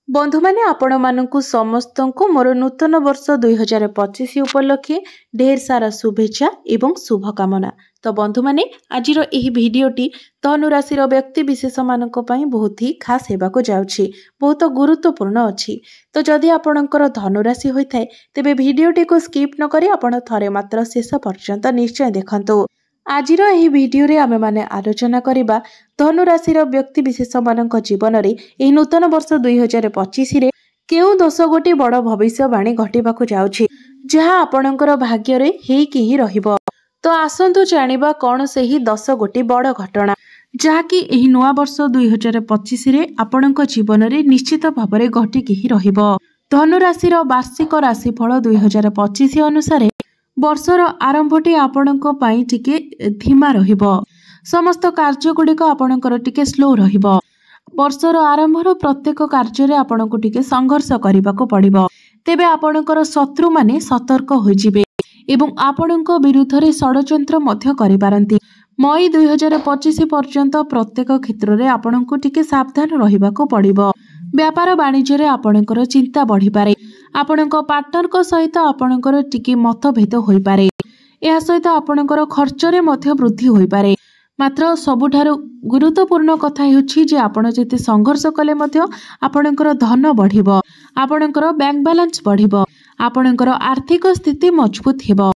बंधु मैंने आपण मानकु समस्त को मोर नूतन वर्ष 2025 उपलक्षे ढेर सारा शुभेच्छा एवं शुभकामना। तो बंधु मैंने आज भिडियोटी धनु राशि व्यक्ति विशेष मानक पई बहुत ही खास हेबाको जाउछि, बहुत गुरुत्वपूर्ण अछि। तो जदि आपणकर धनु राशि होइथाय तेबे भिडियोटी को स्किप न करी आपण थरे मात्र शेष पर्यंत निश्चय देखंतु। आजिर एही भिडियो रे आमे माने आलोचना करिबा धनु राशि व्यक्ति विशेष मानक जीवन रे एही नूतन वर्ष 2025 रे केउ 10 गोटी बड़ भविष्यवाणी घटिबाकू जाउछि जहा आपणकर भाग्य रे हेइकि ही रहिबो। तो आसंतु जानिबा कोन सेही 10 गोटी बड़ घटना जहाँकि एही नुआ वर्ष 2025 रे आपणक जीवन रे निश्चित भाबरे घटिकि ही रहिबो। धनु राशि वार्षिक राशिफल 2025 अनुसार वर्षर आरंभटी आपणक पई टिके धीमा रहिबो। समस्त कार्य गुड़िक आपणकर टिके स्लो रहिबो। वर्षर आरंभर प्रत्येक कार्य रे आपणको टिके संघर्ष करिबाको पड़िबो। तेबे आपणकर शत्रु माने सतर्क होई जिवे एवं आपणको विरुद्ध रे षडयंत्र मध्य करि पारंती। मई 2025 पर्यंत प्रत्येक क्षेत्र रे आपणको टिके सावधान रहिबाको पड़िबो। व्यापार वाणिज्य रे आपणकर चिंता बढ़ी पारे। आपणको पार्टनर को सहित आपणकर टिके मतभेद होई पारे। एहा सहित आपणकर खर्च रे मध्य वृद्धि होई पारे। मात्र सबुठारु गुरुत्वपूर्ण कथा हेउछि जे आपण जेते संघर्ष कले मध्य आपणकर धन बढ़िबो, आपणकर बैंक बैलेंस बढ़िबो, आपणकर आर्थिक स्थिति मजबूत हेबो।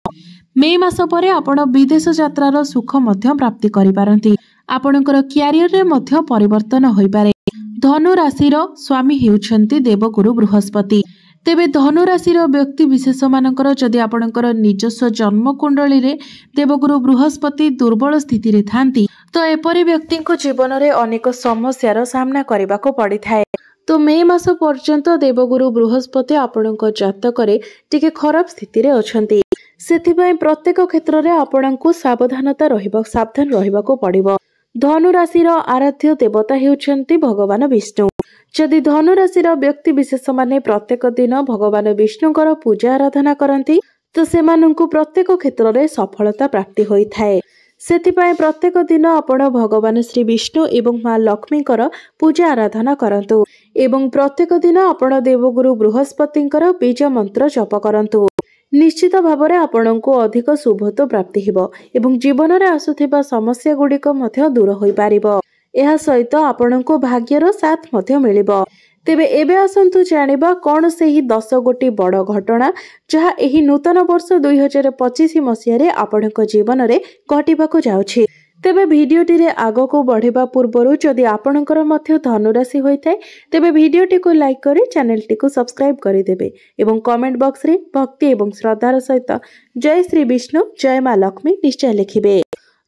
मे मास परे आपण विदेश यात्रार सुख मध्य प्राप्ति करि पारंती। आपणकर क्यारियर रे मध्य परिवर्तन होई पारे। धनु राशि स्वामी हेउछंती देवगुरु बृहस्पति। तेबे धनु राशि व्यक्ति विशेष मानकर जदि आपणकर निजस्व जन्म कुंडली रे देवगुरु बृहस्पति दुर्बल स्थिति रे थांती तो एपरि व्यक्ति को जीवन रे अनेक समस्यार सामना करबाको पड़ी थाए। तो मे मास पर्यंत देवगुरु बृहस्पति आपणक जातक रे टिके खराब स्थिति रे अछंती। सेथिपय प्रत्येक क्षेत्र रे आपणको सावधान रहिबाको पड़िबो। धनु राशि आराध्य देवता हेउछंती भगवान विष्णु। जदि धनु राशि व्यक्ति विशेष माने प्रत्येक दिन भगवान विष्णुकर पूजा आराधना करती तो सेमानंकु प्रत्येक क्षेत्र रे सफलता प्राप्ति होई थाए। सेथिपय प्रत्येक दिन आपण भगवान श्री विष्णु एवं मां लक्ष्मीकर पूजा आराधना करंतु एवं प्रत्येक दिन आपण देवगुरु बृहस्पतिकर बीज मंत्र जप करंतु। निश्चित भावरे आपणको अधिक शुभत्व प्राप्ति हेबो एवं जीवन रे आसुथिबा समस्या गुड़िक मध्य दूर होई पारिबो। एहा सहित आपणको भाग्यर साथ मध्य मिलिबो। तेबे एबे आसंतु जानिबा कोन सेही 10 गोटी बड़ घटना जहा एही नूतन वर्ष 2025 मसिया रे आपणको जीवन रे घटिबाको जाउछि। तेबे भिडियोटी रे आगो को बढ़िबा पूर्वरु जदि आपणकर मध्य धनु राशि होइथाय तेबे भिडियोटी को लाइक करी चैनलटी को सब्सक्राइब करि देबे एवं कमेंट बॉक्स रे भक्ति एवं श्रद्धार सहित जय श्री विष्णु जय मां लक्ष्मी निश्चय लिखिबे।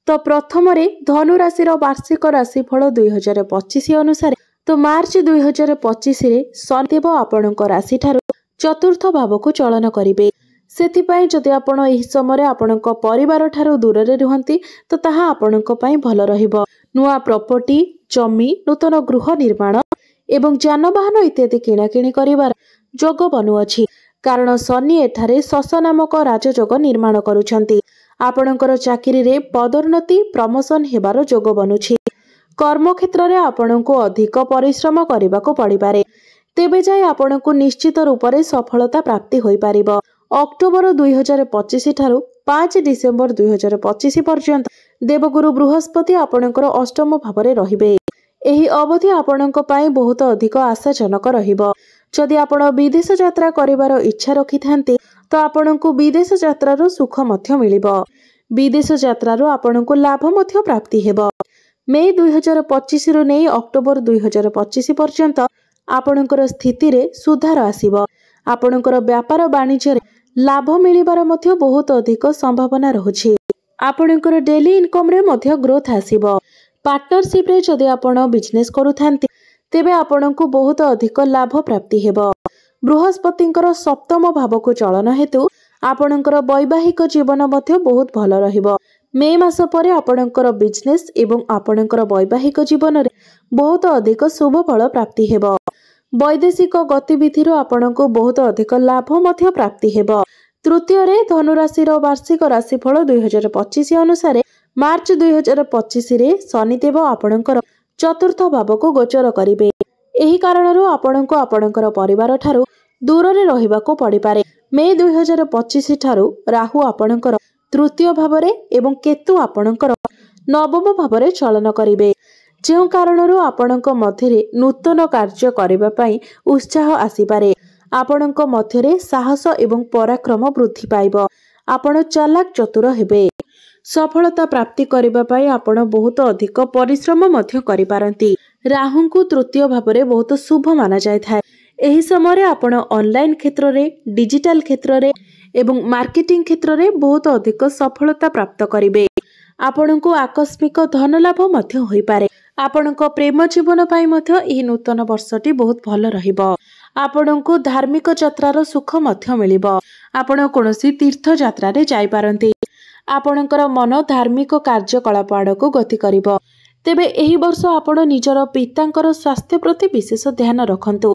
तो प्रथम रे धनु राशि वार्षिक राशिफल 2025 अनुसार तो मार्च 2025 रे शनिदेव आपणक राशि ठारू चतुर्थ भाव को चलन करिवे। सेथिपय जदि आपण एही समय आपणक परिवार ठारू दूर रे रुहंती तो ताहा आपणक पई भल रहिबो। नुआ प्रॉपर्टी जमी नूतन गृह निर्माण एवं जानवाहन इत्यादि किणाकिणी करिवार जोग बनुअछि। कारण शनि एठारे शश नामक राजयोग निर्माण करूछंती। आपणकर चाकरी रे पदोन्नति प्रमोशन हेबार जोग बनुछि। कर्म क्षेत्र रे आपणको अधिक परिश्रम करिबाको पड़िपारे। तेबे जाय आपणको निश्चित रूप रे सफलता प्राप्ति होई पारिबो। अक्टोबर 2025 ठारू 5 डिसेंबर 2025 पर्यंत देवगुरु बृहस्पति आपणकर अष्टम भावरे रहिबे। एही अवधि आपणक पई बहुत अधिक आशाजनक रहिबो। जदि आपण विदेश यात्रा करिवार इच्छा रखिथांती तो आपणको विदेश यात्रार सुख मध्य मिलिबो। विदेश यात्रार आपणको लाभ मध्य प्राप्ति हेबो। मे 2025 रु नै अक्टोबर 2025 पर्यंत आपणकर स्थिति रे सुधार आसीबो। आपणकर व्यापार वाणिज्य रे लाभ मिलिबार मध्य बहुत अधिक संभावना रहुछि। आपणकर डेली इनकम रे मध्य ग्रोथ आसीबो। पार्टनरशिप रे जदि आपण बिजनेस करूथांती तेबे आपणको बहुत अधिक लाभ प्राप्ति हेबो। बृहस्पतिंकर सप्तम भाव को चलन हेतु आपणकर वैवाहिक जीवन मध्य बहुत भल रहिबो। मे मास परे आपणकर बिजनेस एवं आपणकर वैवाहिक जीवन रे बहुत अधिक शुभ फल प्राप्ति हेबो। वैदेशिक गतिविधि आपणको बहुत अधिक लाभ मध्य प्राप्ति हेबो। तृतीय रे धनु राशि वार्षिक राशिफल 2025 अनुसार मार्च 2025 रे शनिदेव आपणकर चतुर्थ भाव को गोचर करिवे। ଏହି କାରଣରୁ ଆପଣଙ୍କୁ ଆପଣଙ୍କର ପରିବାର ଠାରୁ ଦୂରରେ ରହିବାକୁ ପଡ଼ିପାରେ। ମେ 2025 ଠାରୁ ରାହୁ ଆପଣଙ୍କର ତୃତୀୟ ଭାବରେ ଏବଂ କେତୁ ଆପଣଙ୍କର ନବମ ଭାବରେ ଚଳନ କରିବେ, ଯେଉଁ କାରଣରୁ ଆପଣଙ୍କ ମଧ୍ୟରେ ନୂତନ କାର୍ଯ୍ୟ କରିବା ପାଇଁ ଉତ୍ସାହ ଆସିପାରେ। ଆପଣଙ୍କ ମଧ୍ୟରେ ସାହସ ଏବଂ ପରାକ୍ରମ ବୃଦ୍ଧି ପାଇବ। ଆପଣ ଚାଲାକ ଚତୁର ହେବେ। ସଫଳତା ପ୍ରାପ୍ତି କରିବା ପାଇଁ ଆପଣ ବହୁତ ଅଧିକ ପରିଶ୍ରମ ମଧ୍ୟ କରିପାରନ୍ତି। ରାହୁଙ୍କୁ ତୃତୀୟ ଭାବରେ ବହୁତ ଶୁଭ ମାନାଯାଇଥାଏ। ଏହି ସମୟରେ ଆପଣ ଅନଲାଇନ କ୍ଷେତ୍ରରେ, ଡିଜିଟାଲ କ୍ଷେତ୍ରରେ ଏବଂ ମାର୍କେଟିଂ କ୍ଷେତ୍ରରେ ବହୁତ ଅଧିକ ସଫଳତା ପ୍ରାପ୍ତ କରିବେ। ଆପଣଙ୍କୁ ଆକସ୍ମିକ ଧନ ଲାଭ ମଧ୍ୟ ହୋଇପାରେ। ଆପଣଙ୍କ ପ୍ରେମ ଜୀବନ ପାଇଁ ମଧ୍ୟ ଏହି ନୂତନ ବର୍ଷଟି ବହୁତ ଭଲ ରହିବ। ଆପଣଙ୍କୁ ଧାର୍ମିକ ଯାତ୍ରାର ସୁଖ ମଧ୍ୟ ମିଳିବ। ଆପଣ କୌଣସି ତୀର୍ଥ ଯାତ୍ରାରେ ଯାଇପାରନ୍ତି। ଆପଣଙ୍କର ମନ ଧାର୍ମିକ କାର୍ଯ୍ୟକଳାପ ଆଡ଼କୁ ଗତି କରିବ। ତେବେ ଏହି ବର୍ଷ ଆପଣ ନିଜର ପିତାଙ୍କର ସ୍ୱାସ୍ଥ୍ୟ ପ୍ରତି ବିଶେଷ ଧ୍ୟାନ ରଖନ୍ତୁ।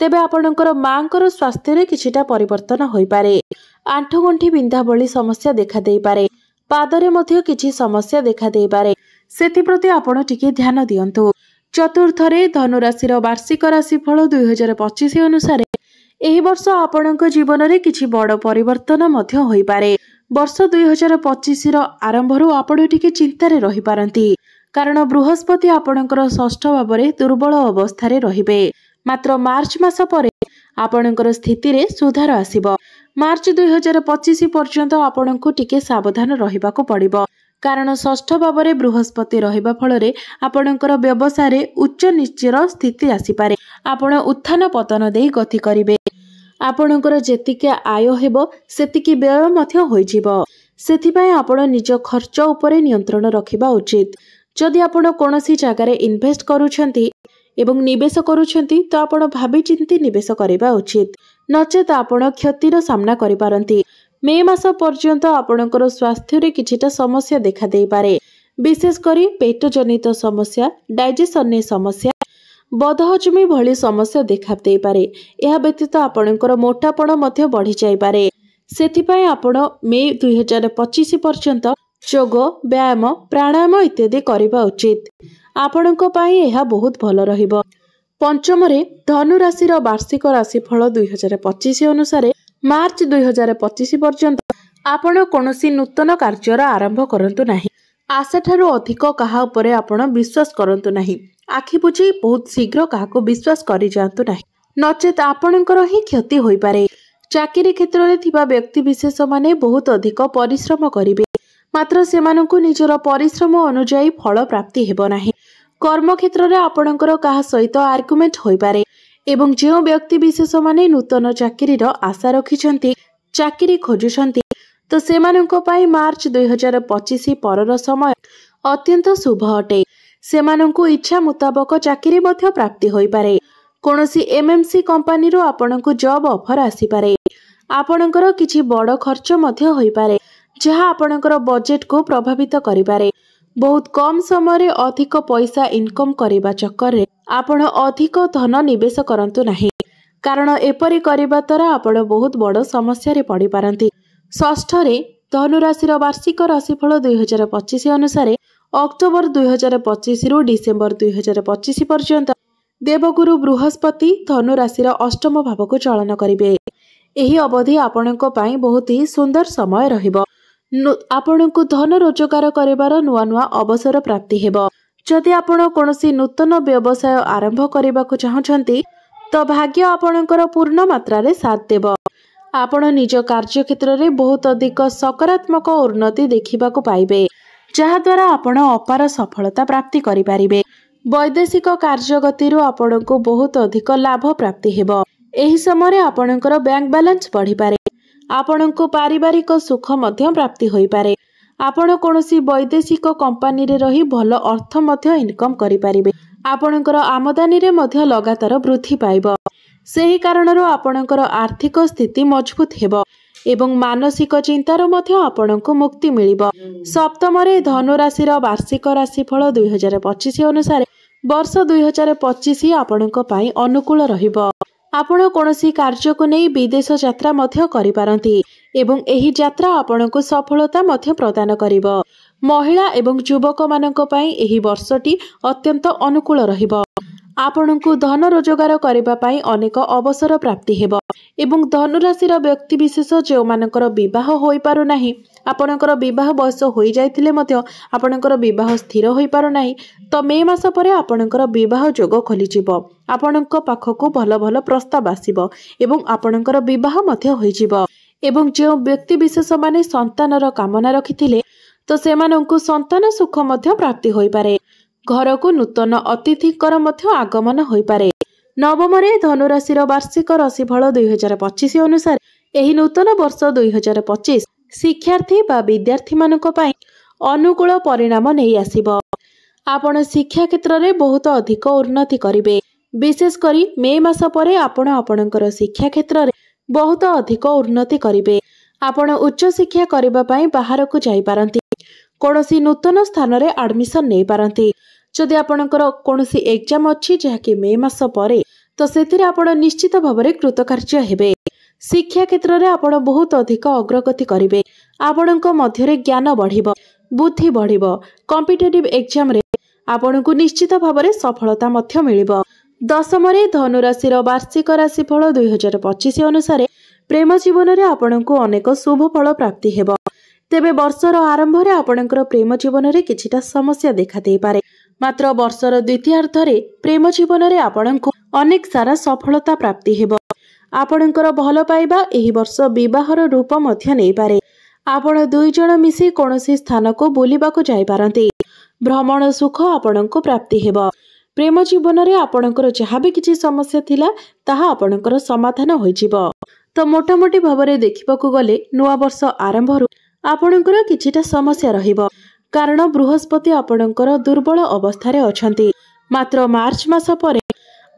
ତେବେ ଆପଣଙ୍କର ମାଙ୍କର ସ୍ୱାସ୍ଥ୍ୟରେ କିଛିଟା ପରିବର୍ତ୍ତନ ହୋଇପାରେ। ଆଣ୍ଠୁଗଣ୍ଠି ବିନ୍ଧା ଭଳି ସମସ୍ୟା ଦେଖାଦେଇପାରେ। ପାଦରେ ମଧ୍ୟ କିଛି ସମସ୍ୟା ଦେଖାଦେଇପାରେ। ସେଥିପ୍ରତି ଆପଣ ଟିକେ ଧ୍ୟାନ ଦିଅନ୍ତୁ। ଚତୁର୍ଥରେ ଧନୁରାଶିର ବାର୍ଷିକ ରାଶିଫଳ 2025 ଅନୁସାରେ ଏହି ବର୍ଷ ଆପଣଙ୍କ ଜୀବନରେ କିଛି ବଡ଼ ପରିବର୍ତ୍ତନ ମଧ୍ୟ ହୋଇପାରେ। ବର୍ଷ 2025ର ଆରମ୍ଭରୁ ଆପଣ ଟିକେ ଚିନ୍ତାରେ ରହିପାରନ୍ତି, କାରଣ ବୃହସ୍ପତି ଆପଣଙ୍କର ଷଷ୍ଠ ଭାବରେ ଦୁର୍ବଳ ଅବସ୍ଥାରେ ରହିବେ। ମାତ୍ର ମାର୍ଚ୍ଚ ମାସ ପରେ ଆପଣଙ୍କର ସ୍ଥିତିରେ ସୁଧାର ଆସିବ। ମାର୍ଚ୍ଚ 2025 ପର୍ଯ୍ୟନ୍ତ ଆପଣଙ୍କୁ ଟିକେ ସାବଧାନ ରହିବାକୁ ପଡ଼ିବ, କାରଣ ଷଷ୍ଠ ଭାବରେ ବୃହସ୍ପତି ରହିବା ଫଳରେ ଆପଣଙ୍କର ବ୍ୟବସାୟରେ ଉଚ୍ଚ ନିଚର ସ୍ଥିତି ଆସିପାରେ। ଆପଣ ଉତ୍ଥାନ ପତନ ଦେଇ ଗତି କରିବେ। ଆପଣଙ୍କର ଯେତିକି ଆୟ ହେବ ସେତିକି ବ୍ୟୟ ମଧ୍ୟ ହୋଇଯିବ। ସେଥିପାଇଁ ଆପଣ ନିଜ ଖର୍ଚ୍ଚ ଉପରେ ନିୟନ୍ତ୍ରଣ ରଖିବା ଉଚିତ। ଯଦି ଆପଣ କୌଣସି ଜାଗାରେ ଇନଭେଷ୍ଟ କରୁଛନ୍ତି ଏବଂ ନିବେଶ କରୁଛନ୍ତି ତ ଆପଣ ଭାବିଚିନ୍ତି ନିବେଶ କରିବା ଉଚିତ, ନଚେତ ଆପଣ କ୍ଷତିର ସାମ୍ନା କରିପାରନ୍ତି। ମେ ମାସ ପର୍ଯ୍ୟନ୍ତ ଆପଣଙ୍କର ସ୍ୱାସ୍ଥ୍ୟରେ କିଛିଟା ସମସ୍ୟା ଦେଖାଦେଇପାରେ। ବିଶେଷ କରି ପେଟ ଜନିତ ସମସ୍ୟା, ଡାଇଜେସନରେ ସମସ୍ୟା, ବଦହଜମି ଭଳି ସମସ୍ୟା ଦେଖାଦେଇପାରେ। ଏହା ବ୍ୟତୀତ ଆପଣଙ୍କର ମୋଟାପଣ ମଧ୍ୟ ବଢ଼ିଯାଇପାରେ। ସେଥିପାଇଁ ଆପଣ ମେ 2025 ପର୍ଯ୍ୟନ୍ତ ଯୋଗ, ବ୍ୟାୟାମ, ପ୍ରାଣାୟାମ ଇତ୍ୟାଦି କରିବା ଉଚିତ। ଆପଣଙ୍କ ପାଇଁ ଏହା ବହୁତ ଭଲ ରହିବ। ପଞ୍ଚମରେ ଧନୁ ରାଶିର ବାର୍ଷିକ ରାଶିଫଳ 2025 ଅନୁସାରେ ମାର୍ଚ୍ଚ 2025 ପର୍ଯ୍ୟନ୍ତ ଆପଣ କୌଣସି ନୂତନ କାର୍ଯ୍ୟର ଆରମ୍ଭ କରନ୍ତୁ ନାହିଁ। ଆଶାଠାରୁ ଅଧିକ କାହା ଉପରେ ଆପଣ ବିଶ୍ୱାସ କରନ୍ତୁ ନାହିଁ। ଆଖି ବୁଜି ବହୁତ ଶୀଘ୍ର କାହାକୁ ବିଶ୍ୱାସ କରିଯାଆନ୍ତୁ ନାହିଁ, ନଚେତ ଆପଣଙ୍କର ହିଁ କ୍ଷତି ହୋଇପାରେ। ଚାକିରି କ୍ଷେତ୍ରରେ ଥିବା ବ୍ୟକ୍ତିବିଶେଷମାନେ ବହୁତ ଅଧିକ ପରିଶ୍ରମ କରିବେ, ମାତ୍ର ସେମାନଙ୍କୁ ନିଜର ପରିଶ୍ରମ ଅନୁଯାୟୀ ଫଳ ପ୍ରାପ୍ତି ହେବ ନାହିଁ। କର୍ମକ୍ଷେତ୍ରରେ ଆପଣଙ୍କର କାହା ସହିତ ଆର୍ଗୁମେଣ୍ଟ ହୋଇପାରେ ଏବଂ ଯେଉଁ ବ୍ୟକ୍ତିବିଶେଷମାନେ ନୂତନ ଚାକିରିର ଆଶା ରଖିଛନ୍ତି, ଚାକିରି ଖୋଜୁଛନ୍ତି, ତ ସେମାନଙ୍କ ପାଇଁ ମାର୍ଚ୍ଚ 2025 ପରର ସମୟ ଅତ୍ୟନ୍ତ ଶୁଭ ଅଟେ। ସେମାନଙ୍କୁ ଇଚ୍ଛା ମୁତାବକ ଚାକିରି ମଧ୍ୟ ପ୍ରାପ୍ତି ହୋଇପାରେ। କୌଣସି MNC କମ୍ପାନୀରୁ ଆପଣଙ୍କୁ ଜବ୍ ଅଫର ଆସିପାରେ। ଆପଣଙ୍କର କିଛି ବଡ଼ ଖର୍ଚ୍ଚ ମଧ୍ୟ ହୋଇପାରେ, ଯାହା ଆପଣଙ୍କର ବଜେଟକୁ ପ୍ରଭାବିତ କରିପାରେ। ବହୁତ କମ୍ ସମୟରେ ଅଧିକ ପଇସା ଇନକମ୍ କରିବା ଚକ୍କରରେ ଆପଣ ଅଧିକ ଧନ ନିବେଶ କରନ୍ତୁ ନାହିଁ, କାରଣ ଏପରି କରିବା ଦ୍ୱାରା ଆପଣ ବହୁତ ବଡ଼ ସମସ୍ୟାରେ ପଡ଼ିପାରନ୍ତି। ଷଷ୍ଠରେ ଧନୁରାଶିର ବାର୍ଷିକ ରାଶିଫଳ 2025 ଅନୁସାରେ ଅକ୍ଟୋବର 2025ରୁ ଡିସେମ୍ବର 2025 ପର୍ଯ୍ୟନ୍ତ ଦେବଗୁରୁ ବୃହସ୍ପତି ଧନୁ ରାଶିର ଅଷ୍ଟମ ଭାବକୁ ଚଳନ କରିବେ। ଏହି ଅବଧି ଆପଣଙ୍କ ପାଇଁ ବହୁତ ହି ସୁନ୍ଦର ସମୟ ରହିବ। ଆପଣଙ୍କୁ ଧନ ରୋଜଗାର କରିବାର ନୂଆ ନୂଆ ଅବସର ପ୍ରାପ୍ତି ହେବ। ଯଦି ଆପଣ କୌଣସି ନୂତନ ବ୍ୟବସାୟ ଆରମ୍ଭ କରିବାକୁ ଚାହୁଁଛନ୍ତି ତ ଭାଗ୍ୟ ଆପଣଙ୍କର ପୂର୍ଣ୍ଣ ମାତ୍ରାରେ ସାଥ ଦେବ। ଆପଣ ନିଜ କାର୍ଯ୍ୟକ୍ଷେତ୍ରରେ ବହୁତ ଅଧିକ ସକାରାତ୍ମକ ଉନ୍ନତି ଦେଖିବାକୁ ପାଇବେ, ଯାହାଦ୍ୱାରା ଆପଣ ଅପାର ସଫଳତା ପ୍ରାପ୍ତି କରିପାରିବେ। ବୈଦେଶିକ କାର୍ଯ୍ୟଗତିରୁ ଆପଣଙ୍କୁ ବହୁତ ଅଧିକ ଲାଭ ପ୍ରାପ୍ତି ହେବ। ଏହି ସମୟରେ ଆପଣଙ୍କର ବ୍ୟାଙ୍କ ବାଲାନ୍ସ ବଢ଼ିପାରେ। ଆପଣଙ୍କୁ ପାରିବାରିକ ସୁଖ ମଧ୍ୟ ପ୍ରାପ୍ତି ହୋଇପାରେ। ଆପଣ କୌଣସି ବୈଦେଶିକ କମ୍ପାନୀରେ ରହି ଭଲ ଅର୍ଥ ମଧ୍ୟ ଇନକମ୍ କରିପାରିବେ। ଆପଣଙ୍କର ଆମଦାନୀରେ ମଧ୍ୟ ଲଗାତାର ବୃଦ୍ଧି ପାଇବ। ସେହି କାରଣରୁ ଆପଣଙ୍କର ଆର୍ଥିକ ସ୍ଥିତି ମଜବୁତ ହେବ ଏବଂ ମାନସିକ ଚିନ୍ତାରୁ ମଧ୍ୟ ଆପଣଙ୍କୁ ମୁକ୍ତି ମିଳିବ। ସପ୍ତମରେ ଧନୁ ରାଶିର ବାର୍ଷିକ ରାଶିଫଳ 2025 ଅନୁସାରେ ବର୍ଷ 2025 ଆପଣଙ୍କ ପାଇଁ ଅନୁକୂଳ ରହିବ। ଆପଣ କୌଣସି କାର୍ଯ୍ୟକୁ ନେଇ ବିଦେଶ ଯାତ୍ରା ମଧ୍ୟ କରିପାରନ୍ତି ଏବଂ ଏହି ଯାତ୍ରା ଆପଣଙ୍କୁ ସଫଳତା ମଧ୍ୟ ପ୍ରଦାନ କରିବ। ମହିଳା ଏବଂ ଯୁବକମାନଙ୍କ ପାଇଁ ଏହି ବର୍ଷଟି ଅତ୍ୟନ୍ତ ଅନୁକୂଳ ରହିବ। आपणଙ୍କୁ धन रोजगार करबा पई अनेक अवसर प्राप्ति हेबो एवं धनुराशिर व्यक्ति विशेष जो मानकर विवाह होई पारु नाही आपणकर विवाह बयस होई जाइथिले मध्य आपणकर विवाह स्थिर होई पारु नाही तो मे मास परे आपणकर विवाह जोग खोली जिवो आपणक पाखकु भल भल प्रस्ताव आसीबो एवं आपणकर विवाह मध्य होई जिवो एवं जो व्यक्ति विशेष माने संतानर कामना रखिथिले तो सेमानंकु संतान सुख मध्य प्राप्ति होई पारे घर को नूतन अतिथिकर मध्य आगमन होई पारे। नवमरे धनुराशिर वार्षिक राशिफल 2025 अनुसार एही नूतन वर्ष 2025 शिक्षार्थी बा विद्यार्थी मानक पई अनुकूल परिणाम नहीं आसीबो। आपण शिक्षा क्षेत्र रे बहुत अधिक उन्नति करिवे विशेष करी मे मास परे आपण आपणकर शिक्षा क्षेत्र रे बहुत अधिक उन्नति करिवे। आपण उच्च शिक्षा करिबा पई बाहर को जाई पारंती कोनोसी नूतन स्थान रे एडमिशन नै पारंती जदि आपणकर कोनोसी एग्जाम अछि जहाँकि मे मास परे तो सेतिरे आपण निश्चित भाबरे कृतकार्य हेबे। शिक्षा क्षेत्र रे आपण बहुत अधिक अग्रगति करिवे आपणक मध्यरे ज्ञान बढ़िबो बुद्धि बढ़िबो कॉम्पिटिटिव एग्जाम रे आपणकु निश्चित भाबरे सफलता मध्य मिलिबो। दशमरे धनुराशिर वार्षिक राशिफल 2025 अनुसार प्रेम जीवन रे आपणकु अनेक शुभ फल प्राप्ति हेबो तेबे वर्षर आरंभ रे आपणकर प्रेम जीवन रे किछिटा समस्या देखा देई पारे मात्र वर्षर द्वितीयार्ध रे प्रेम जीवन रे आपणकु अनेक सारा सफलता प्राप्ति हेबो। आपणकर भल पाइबा एही वर्ष विवाहर रूप मध्य नै पारे आपण दुई जण मिसी कोनोसी स्थान को बुलिबा को जाई पारंती भ्रमण सुख आपणको प्राप्ति हेबो। प्रेम जीवन रे आपणकर जहाँ भी किछि समस्या थिला ताहा आपणकर समाधान होई जिवो। तो मोटामोटी भाबरे देखिबाकू गले नुआ वर्ष आरंभ आपणकर किछिटा समस्या रहिबो कारण बृहस्पति आपणकर दुर्बल अवस्था रे अछंती मात्र मार्च मास परे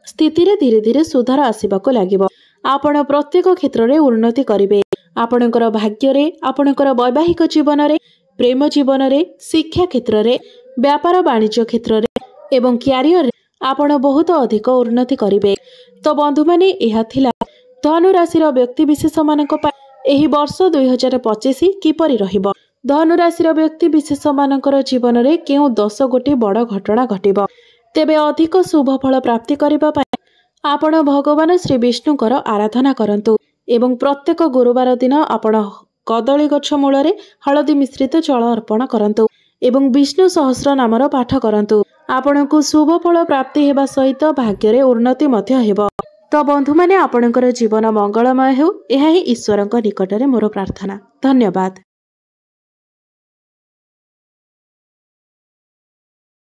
स्थिति रे धीरे धीरे सुधार आसीबाको लागिबो। आपण प्रत्येक क्षेत्र रे उन्नति करिवे आपणकर भाग्य रे आपणकर वैवाहिक जीवन रे प्रेम जीवन रे शिक्षा क्षेत्र रे व्यापार वाणिज्य क्षेत्र रे एवं क्यारियर रे आपण बहुत अधिक उन्नति करिवे। तो बंधु माने एहा थिला धनु राशिर व्यक्ति विशेष मानक पई एही वर्ष 2025 किपरि रहिबो। धनु राशिर व्यक्ति विशेष मानकर जीवन रे केउ 10 गोटी बड़ घटना घटिबो तेबे अधिक शुभ फल प्राप्ति करिबा पई आपण भगवान श्री विष्णुकर आराधना करंतु एवं प्रत्येक गुरुवार दिन आपण कदली गछ मूल रे हळदी मिश्रित जल अर्पण करंतु एवं विष्णु सहस्र नामर पाठ करंतु आपणकु शुभ फल प्राप्ति हेबा सहित भाग्य रे उन्नति मध्य हेबो। तो बंधु माने आपणकर जीवन मंगलमय हेउ एहा ही ईश्वरक निकटरे मोर प्रार्थना। धन्यवाद।